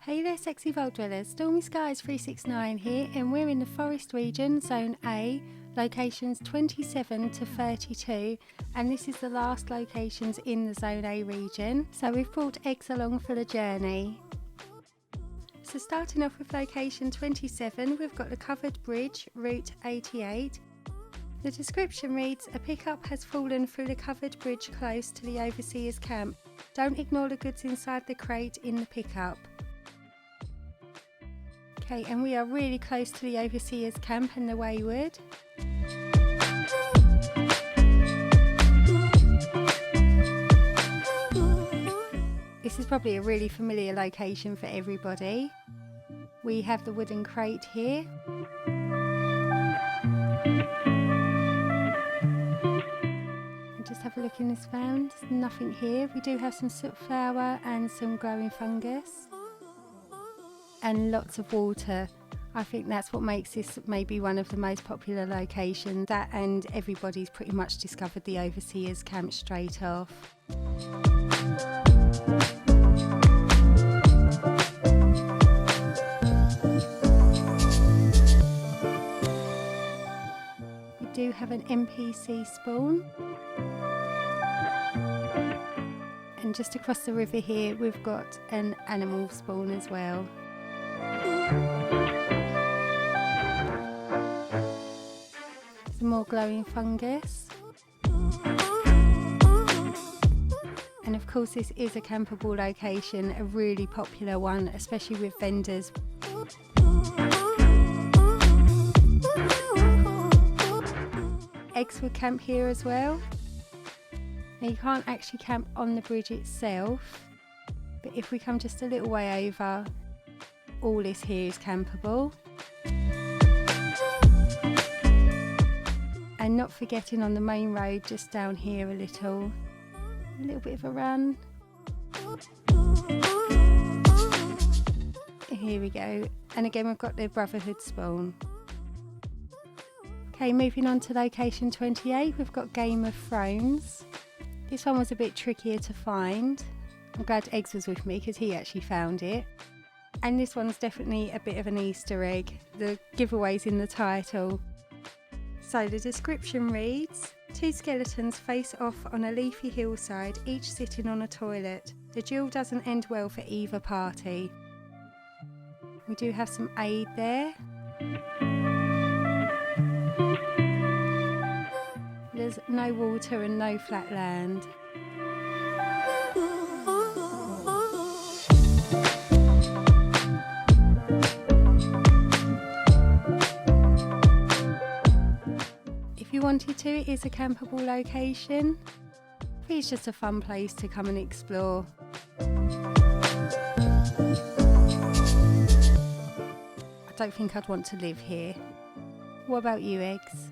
Hey there sexy Vault dwellers, Stormy Skies 369 here, and we're in the Forest region, Zone A, locations 27 to 32, and this is the last locations in the Zone A region, so we've brought eggs along for the journey. So starting off with location 27, we've got the covered bridge, Route 88. The description reads, a pickup has fallen through the covered bridge close to the overseer's camp. Don't ignore the goods inside the crate in the pickup. Okay, and we are really close to the overseer's camp and the Wayward. This is probably a really familiar location for everybody. We have the wooden crate here. And just have a look in this van, there's nothing here. We do have some soot flower and some growing fungus. And lots of water. I think that's what makes this maybe one of the most popular locations. That and everybody's pretty much discovered the overseer's camp straight off. We do have an NPC spawn. And just across the river here we've got an animal spawn as well. Some more glowing fungus. And of course this is a campable location, a really popular one, especially with vendors. Eggs would camp here as well. Now you can't actually camp on the bridge itself, but if we come just a little way over, all this here is campable. And not forgetting on the main road just down here a little bit of a run. Here we go. And again we've got the Brotherhood spawn. Okay, moving on to location 28, we've got Game of Thrones. This one was a bit trickier to find. I'm glad Eggs was with me because he actually found it. And this one's definitely a bit of an Easter egg. The giveaway's in the title. So the description reads, two skeletons face off on a leafy hillside, each sitting on a toilet. The duel doesn't end well for either party. We do have some aid there. There's no water and no flat land. If you wanted to, it is a campable location. It's just a fun place to come and explore. I don't think I'd want to live here. What about you, Eggs?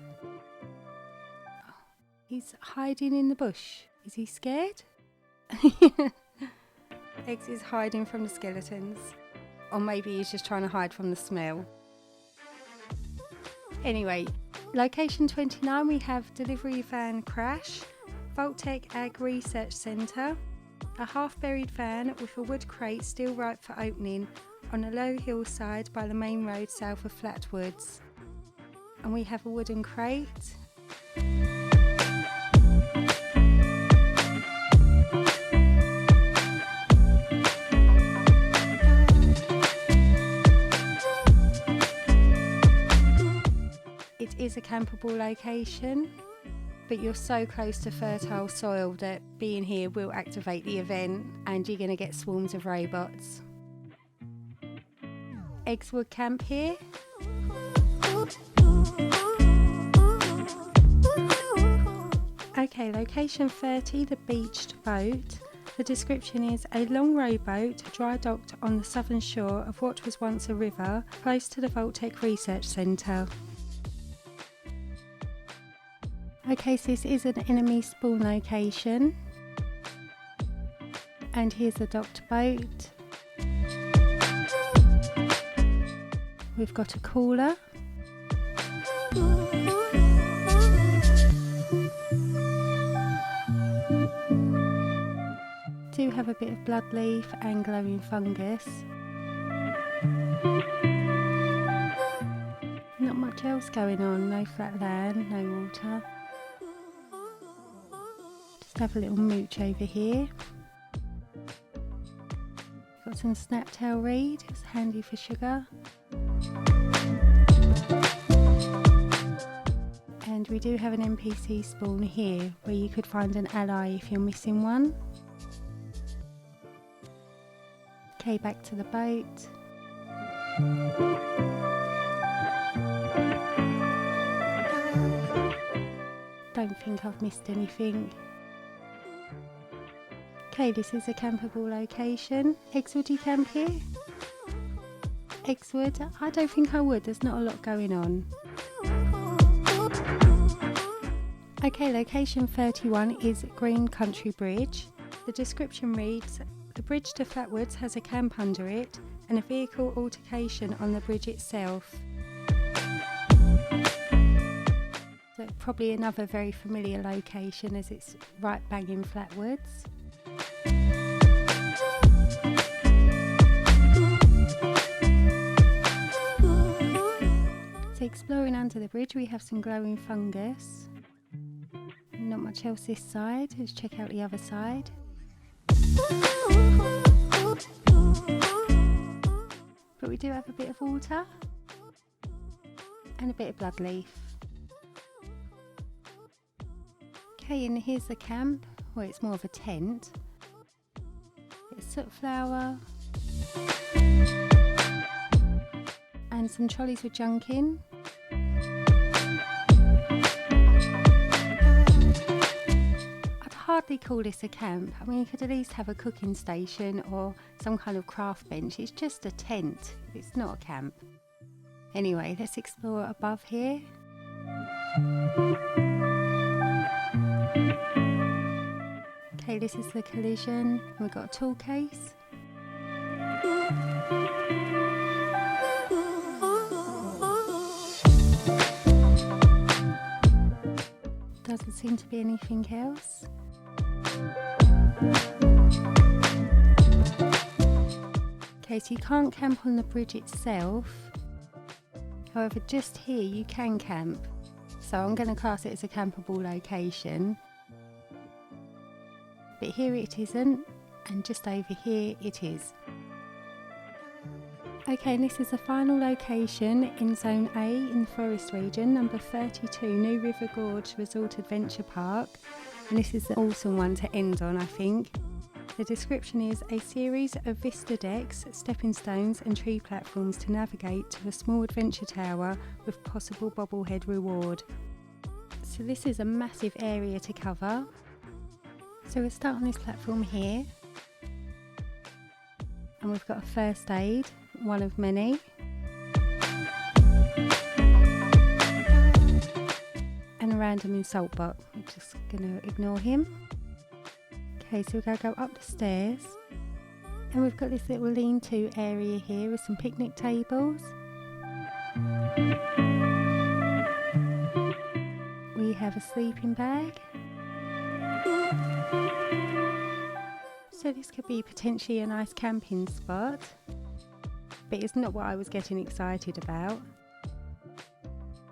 Oh, he's hiding in the bush. Is he scared? Eggs is hiding from the skeletons. Or maybe he's just trying to hide from the smell. Anyway, location 29 we have delivery van crash, Vault-Tec Ag Research Centre, a half-buried van with a wood crate still ripe for opening on a low hillside by the main road south of Flatwoods. And we have a wooden crate. It is a campable location, but you're so close to fertile soil that being here will activate the event and you're going to get swarms of robots. Eggs would camp here. Okay, location 30, the beached boat. The description is a long rowboat dry docked on the southern shore of what was once a river close to the Vault-Tec Research Centre. Okay, so this is an enemy spawn location. And here's the docked boat. We've got a cooler. Do have a bit of bloodleaf and glowing fungus. going on, no flat land, no water. Just have a little mooch over here. Got some snaptail reed, it's handy for sugar. And we do have an NPC spawn here where you could find an ally if you're missing one. Okay, back to the boat. Don't think I've missed anything. Okay, this is a campable location. Eggs, would you camp here? Eggs would? I don't think I would, there's not a lot going on. Okay, location 31 is Green Country Bridge. The description reads, the bridge to Flatwoods has a camp under it and a vehicle altercation on the bridge itself. So probably another very familiar location as it's right bang in Flatwoods. So exploring under the bridge we have some glowing fungus. Not much else this side, let's check out the other side. But we do have a bit of water and a bit of bloodleaf. Okay, and here's the camp, well it's more of a tent. It's soot flour and some trolleys with junk in. I'd hardly call this a camp. I mean, you could at least have a cooking station or some kind of craft bench. It's just a tent, it's not a camp. Anyway, let's explore above here. Okay, this is the collision. We've got a tool case. Doesn't seem to be anything else. Okay, so you can't camp on the bridge itself. However, just here you can camp. So I'm going to class it as a campable location. But here it isn't, and just over here it is. Okay, and this is the final location in Zone A in the Forest region, number 32, New River Gorge Resort Adventure Park. And this is an awesome one to end on, I think. The description is a series of vista decks, stepping stones and tree platforms to navigate to a small adventure tower with possible bobblehead reward. So this is a massive area to cover. So we'll start on this platform here. And we've got a first aid, one of many. And a random insult bot. I'm just going to ignore him. Okay, so we're going to go up the stairs. And we've got this little lean-to area here with some picnic tables. We have a sleeping bag. So this could be potentially a nice camping spot, but it's not what I was getting excited about.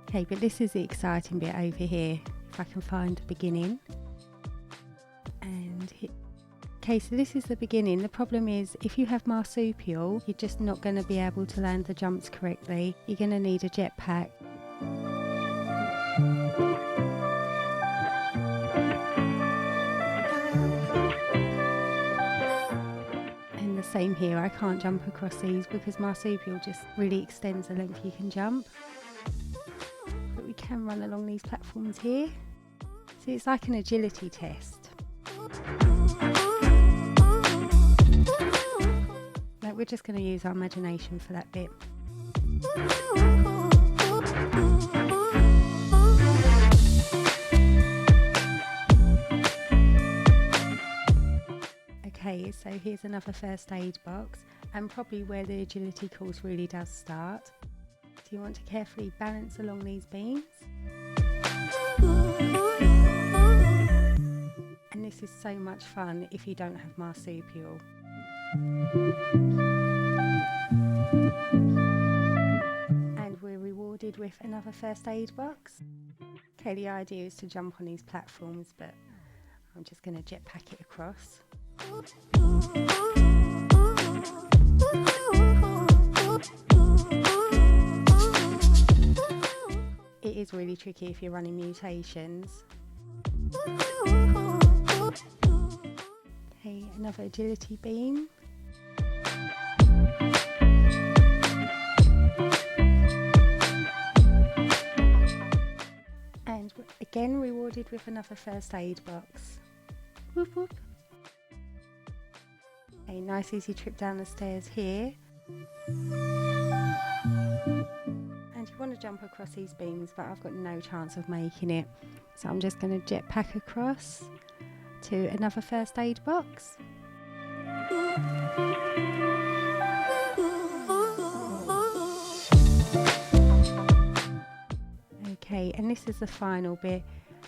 Okay, but this is the exciting bit over here, if I can find the beginning. And okay, so this is the beginning. The problem is if you have marsupial, you're just not going to be able to land the jumps correctly. You're going to need a jetpack. Same here, I can't jump across these because marsupial just really extends the length you can jump. But we can run along these platforms here. So it's like an agility test. Like we're just going to use our imagination for that bit. Okay, so here's another first aid box and probably where the agility course really does start. So you want to carefully balance along these beams. And this is so much fun if you don't have marsupial. And we're rewarded rewarded with another first aid box. Okay, the idea is to jump on these platforms, but I'm just going to jetpack it across. It is really tricky if you're running mutations. Okay, another agility beam. And again rewarded with another first aid box. Whoop whoop. A nice easy trip down the stairs here. And you want to jump across these beams, but I've got no chance of making it. So I'm just going to jetpack across to another first aid box. Okay, and this is the final bit,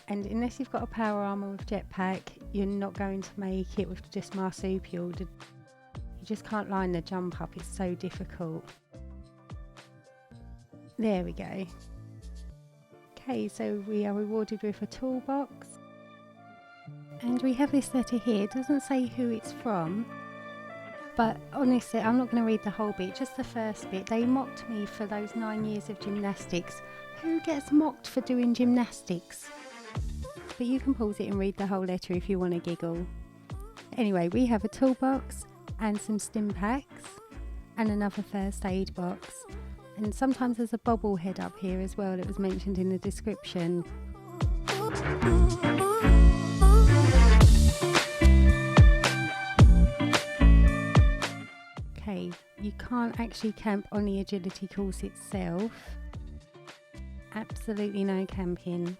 and unless you've got a power armor with jetpack, you're not going to make it with just marsupial. You just can't line the jump up, it's so difficult. There we go. Okay, so we are rewarded with a toolbox, and we have this letter here. It doesn't say who it's from, but honestly I'm not going to read the whole bit, just the first bit. They mocked me for those 9 years of gymnastics. Who gets mocked for doing gymnastics? But you can pause it and read the whole letter if you want to giggle. Anyway, we have a toolbox and some stim packs and another first aid box. And sometimes there's a bobblehead up here as well that was mentioned in the description. Okay, you can't actually camp on the agility course itself. Absolutely no camping.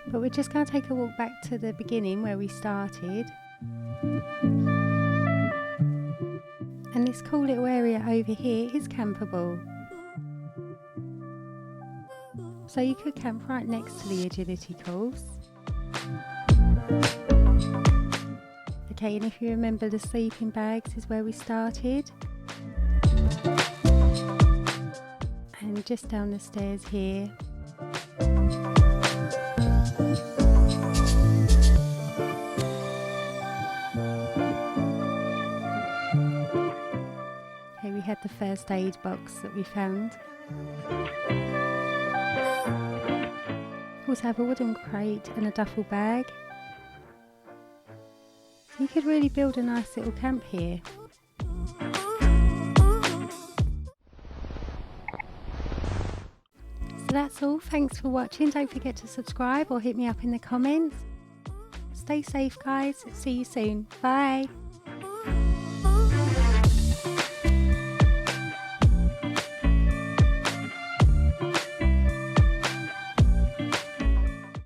But we're just going to take a walk back to the beginning where we started. And this cool little area over here is campable. So you could camp right next to the agility course. Okay, and if you remember, the sleeping bags is where we started. And just down the stairs here. Okay, we had the first aid box that we found. We also have a wooden crate and a duffel bag. You could really build a nice little camp here. So that's all. Thanks for watching. Don't forget to subscribe or hit me up in the comments. Stay safe, guys. See you soon. Bye.